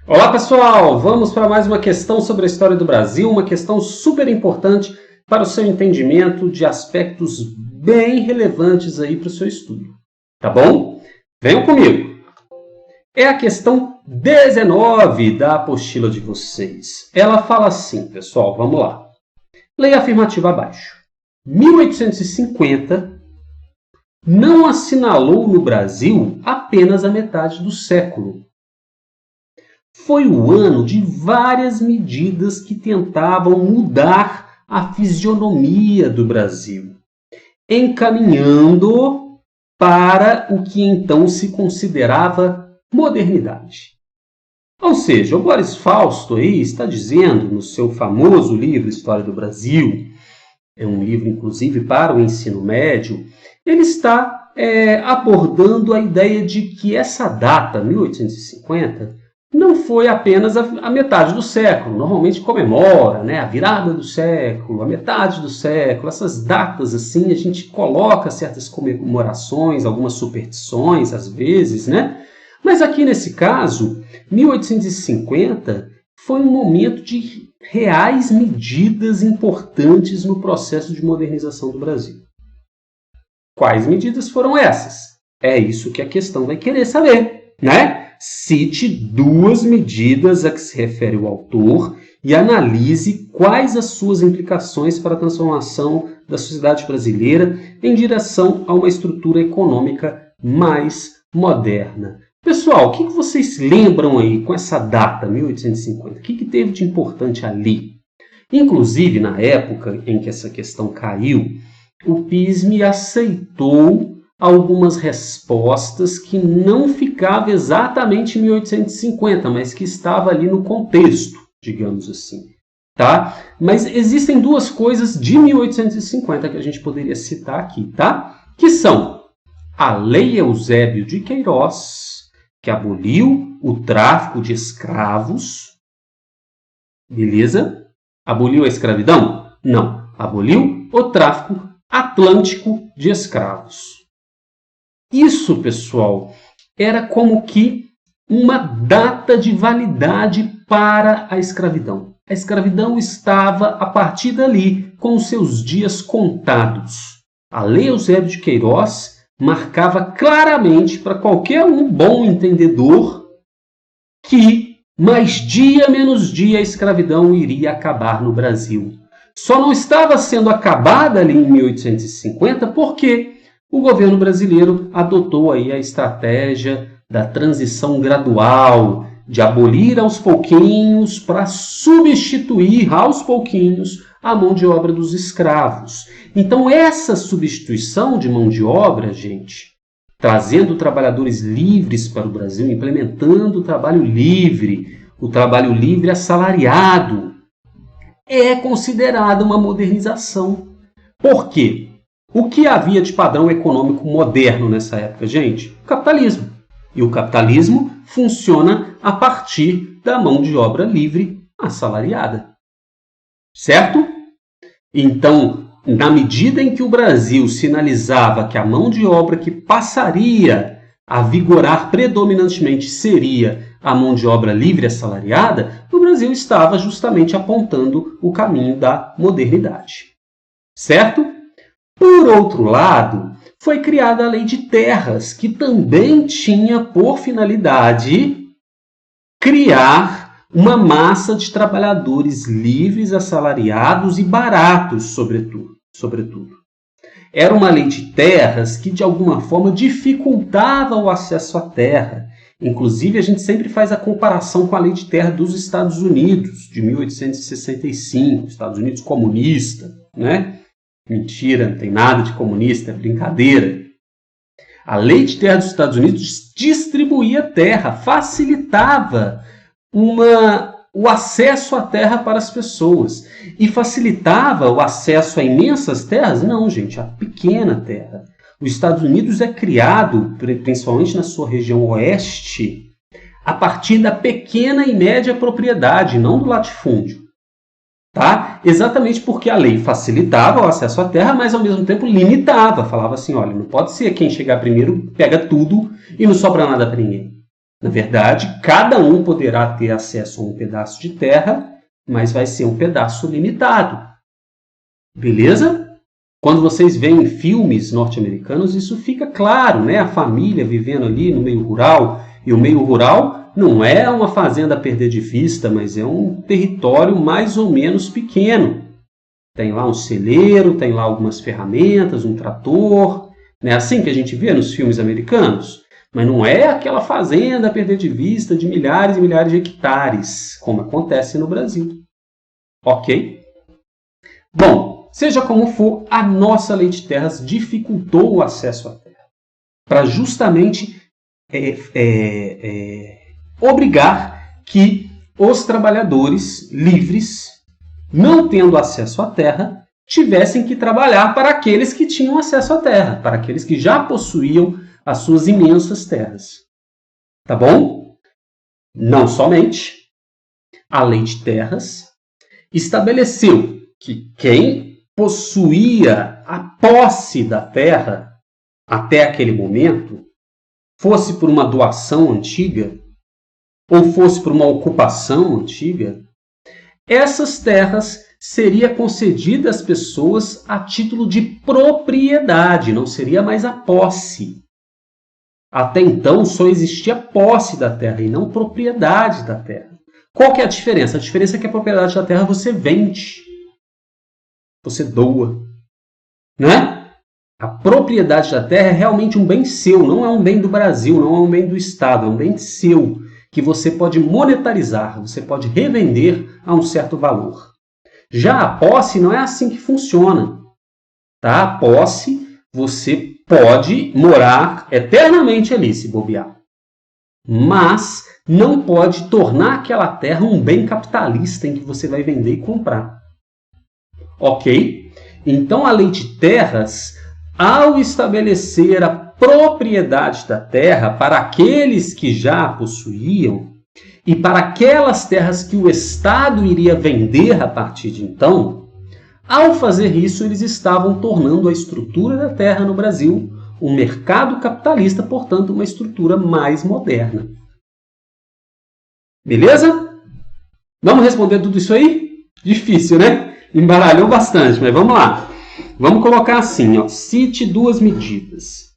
Olá pessoal, vamos para mais uma questão sobre a história do Brasil, uma questão super importante para o seu entendimento de aspectos bem relevantes aí para o seu estudo, tá bom? Venham comigo! É a questão 19 da apostila de vocês. Ela fala assim, pessoal, vamos lá. Leia a afirmativa abaixo. 1850 não assinalou no Brasil apenas a metade do século. Foi o ano de várias medidas que tentavam mudar a fisionomia do Brasil, encaminhando para o que então se considerava modernidade. Ou seja, o Boris Fausto aí está dizendo no seu famoso livro História do Brasil, é um livro inclusive para o ensino médio, ele está abordando a ideia de que essa data, 1850, não foi apenas a metade do século. Normalmente comemora, né, a virada do século, a metade do século. Essas datas assim, a gente coloca certas comemorações, algumas superstições às vezes, né? Mas aqui nesse caso, 1850 foi um momento de reais medidas importantes no processo de modernização do Brasil. Quais medidas foram essas? É isso que a questão vai querer saber, né? Cite duas medidas a que se refere o autor e analise quais as suas implicações para a transformação da sociedade brasileira em direção a uma estrutura econômica mais moderna. Pessoal, o que vocês lembram aí com essa data, 1850? O que teve de importante ali? Inclusive, na época em que essa questão caiu, o PISME aceitou algumas respostas que não ficavam exatamente em 1850, mas que estava ali no contexto, digamos assim. Tá? Mas existem duas coisas de 1850 que a gente poderia citar aqui, tá? Que são a Lei Eusébio de Queiroz, que aboliu o tráfico de escravos. Beleza? Aboliu a escravidão? Não. Aboliu o tráfico atlântico de escravos. Isso, pessoal, era como que uma data de validade para a escravidão. A escravidão estava, a partir dali, com seus dias contados. A Lei Eusébio de Queiroz marcava claramente para qualquer um bom entendedor que mais dia menos dia a escravidão iria acabar no Brasil. Só não estava sendo acabada ali em 1850 porque o governo brasileiro adotou aí a estratégia da transição gradual, de abolir aos pouquinhos para substituir aos pouquinhos a mão de obra dos escravos. Então essa substituição de mão de obra, gente, trazendo trabalhadores livres para o Brasil, implementando o trabalho livre assalariado, é considerada uma modernização. Por quê? O que havia de padrão econômico moderno nessa época, gente? O capitalismo. E o capitalismo funciona a partir da mão de obra livre assalariada. Certo? Então, na medida em que o Brasil sinalizava que a mão de obra que passaria a vigorar predominantemente seria a mão de obra livre assalariada, o Brasil estava justamente apontando o caminho da modernidade. Certo? Por outro lado, foi criada a Lei de Terras, que também tinha por finalidade criar uma massa de trabalhadores livres, assalariados e baratos, sobretudo. Era uma lei de terras que, de alguma forma, dificultava o acesso à terra. Inclusive, a gente sempre faz a comparação com a Lei de Terra dos Estados Unidos, de 1865, Estados Unidos comunista, né? Mentira, não tem nada de comunista, é brincadeira. A Lei de Terra dos Estados Unidos distribuía terra, facilitava o acesso à terra para as pessoas. E facilitava o acesso a imensas terras? Não, gente, a pequena terra. Os Estados Unidos é criado, principalmente na sua região oeste, a partir da pequena e média propriedade, não do latifúndio. Tá? Exatamente porque a lei facilitava o acesso à terra, mas ao mesmo tempo limitava. Falava assim, olha, não pode ser quem chegar primeiro pega tudo e não sobra nada para ninguém. Na verdade, cada um poderá ter acesso a um pedaço de terra, mas vai ser um pedaço limitado. Beleza? Quando vocês veem filmes norte-americanos, isso fica claro, né? A família vivendo ali no meio rural, e o meio rural não é uma fazenda a perder de vista, mas é um território mais ou menos pequeno. Tem lá um celeiro, tem lá algumas ferramentas, um trator, né? Assim que a gente vê nos filmes americanos. Mas não é aquela fazenda a perder de vista de milhares e milhares de hectares, como acontece no Brasil. Ok? Bom, seja como for, a nossa lei de terras dificultou o acesso à terra, para justamente obrigar que os trabalhadores livres, não tendo acesso à terra, tivessem que trabalhar para aqueles que tinham acesso à terra, para aqueles que já possuíam as suas imensas terras. Tá bom? Não somente, a lei de terras estabeleceu que quem possuía a posse da terra até aquele momento, fosse por uma doação antiga ou fosse por uma ocupação antiga, essas terras seriam concedidas às pessoas a título de propriedade, não seria mais a posse. Até então só existia posse da terra e não propriedade da terra. Qual que é a diferença? A diferença é que a propriedade da terra você vende, você doa, né? A propriedade da terra é realmente um bem seu, não é um bem do Brasil, não é um bem do Estado, é um bem seu, que você pode monetarizar, você pode revender a um certo valor. Já a posse não é assim que funciona. Tá? A posse, você pode morar eternamente ali, se bobear. Mas não pode tornar aquela terra um bem capitalista em que você vai vender e comprar. Ok? Então a lei de terras, ao estabelecer a propriedade da terra para aqueles que já a possuíam e para aquelas terras que o Estado iria vender a partir de então, ao fazer isso, eles estavam tornando a estrutura da terra no Brasil um mercado capitalista, portanto, uma estrutura mais moderna. Beleza? Vamos responder tudo isso aí? Difícil, né? Embaralhou bastante, mas vamos lá. Vamos colocar assim, ó, cite duas medidas.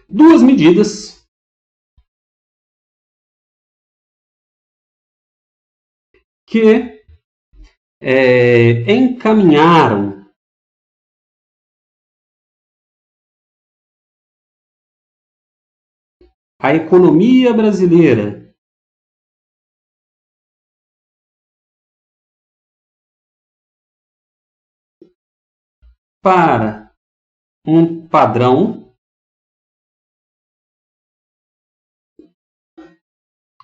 Duas medidas que encaminharam a economia brasileira para um padrão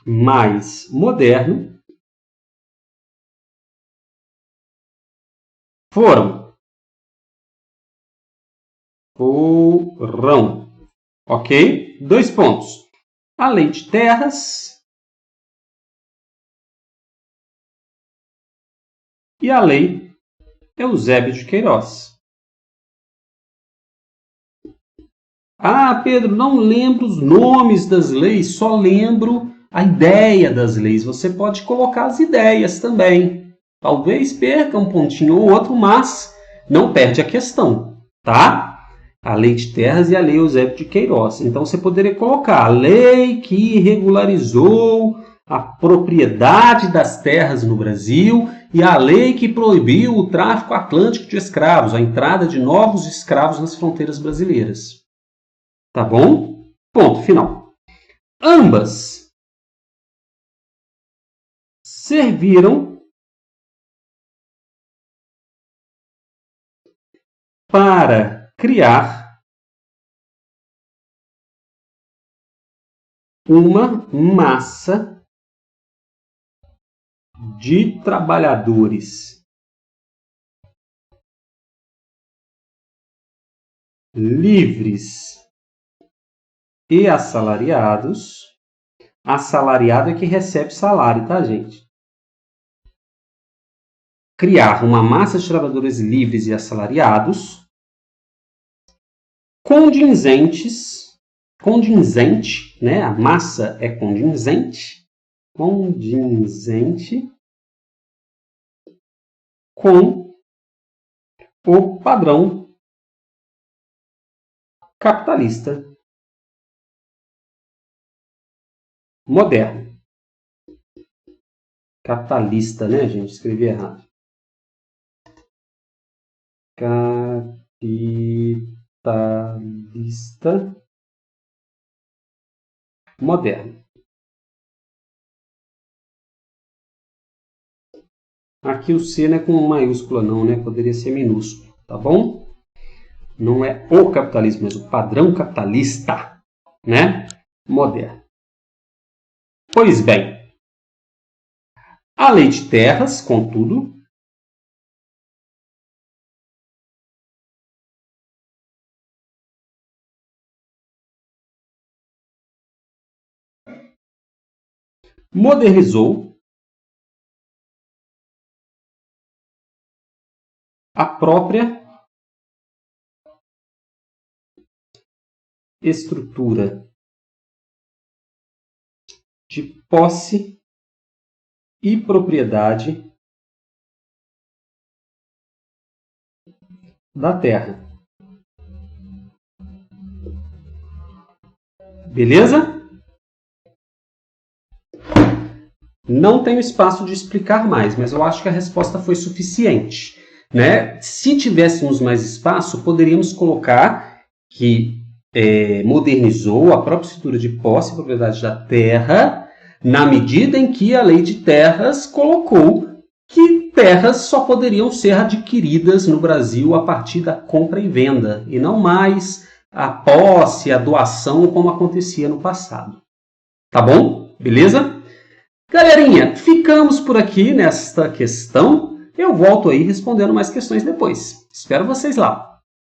mais moderno foram, ok? 2 pontos. A lei de terras e a lei Eusébio de Queiroz. Ah, Pedro, não lembro os nomes das leis, só lembro a ideia das leis. Você pode colocar as ideias também. Talvez perca um pontinho ou outro, mas não perde a questão, tá? A lei de terras e a lei Eusébio de Queiroz. Então você poderia colocar a lei que regularizou a propriedade das terras no Brasil e a lei que proibiu o tráfico atlântico de escravos, a entrada de novos escravos nas fronteiras brasileiras. Tá bom? Ponto final. Ambas serviram para criar uma massa de trabalhadores livres e assalariados. Assalariado é que recebe salário, tá, gente? Criar uma massa de trabalhadores livres e assalariados condizentes condizente, né? A massa é condizente com o padrão capitalista moderno. Capitalista, né, gente? Escrevi errado. Capitalista moderno. Aqui o C não é com maiúscula não, né? Poderia ser minúsculo, tá bom? Não é o capitalismo, mas o padrão capitalista, né? Moderno. Pois bem, a lei de terras, contudo, modernizou a própria estrutura de posse e propriedade da terra. Beleza? Não tenho espaço de explicar mais, mas eu acho que a resposta foi suficiente, né? Se tivéssemos mais espaço, poderíamos colocar que modernizou a própria estrutura de posse e propriedade da terra, na medida em que a lei de terras colocou que terras só poderiam ser adquiridas no Brasil a partir da compra e venda, e não mais a posse, a doação, como acontecia no passado. Tá bom? Beleza? Galerinha, ficamos por aqui nesta questão. Eu volto aí respondendo mais questões depois. Espero vocês lá.